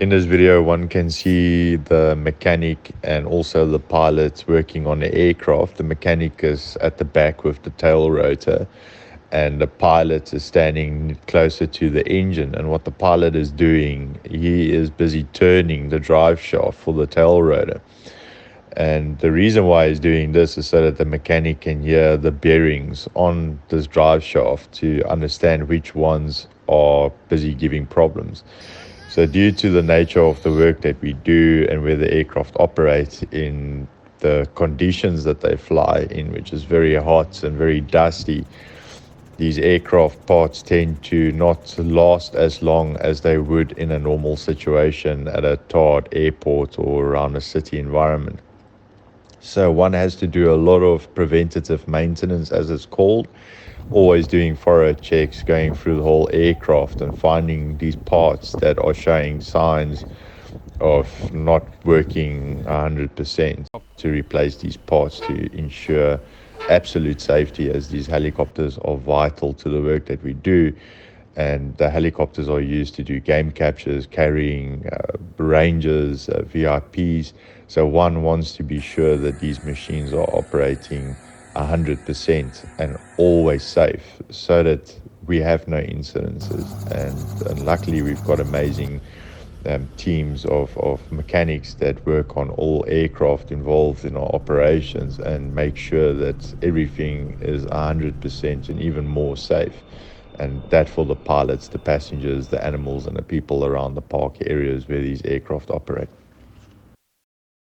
In this video, one can see the mechanic and also the pilot working on the aircraft. The mechanic is at the back with the tail rotor, and the pilot is standing closer to the engine. And what the pilot is doing, he is busy turning the drive shaft for the tail rotor. And the reason why he's doing this is so that the mechanic can hear the bearings on this drive shaft to understand which ones are busy giving problems. So due to the nature of the work that we do and where the aircraft operates in the conditions that they fly in, which is very hot and very dusty, these aircraft parts tend to not last as long as they would in a normal situation at a tarred airport or around a city environment. So one has to do a lot of preventative maintenance, as it's called, always doing thorough checks, going through the whole aircraft and finding these parts that are showing signs of not working 100% to replace these parts to ensure absolute safety, as these helicopters are vital to the work that we do. And the helicopters are used to do game captures, carrying rangers, VIPs. So one wants to be sure that these machines are operating 100% and always safe, so that we have no incidences. And luckily we've got amazing teams of mechanics that work on all aircraft involved in our operations and make sure that everything is 100% and even more safe. And that for the pilots, the passengers, the animals, and the people around the park areas where these aircraft operate.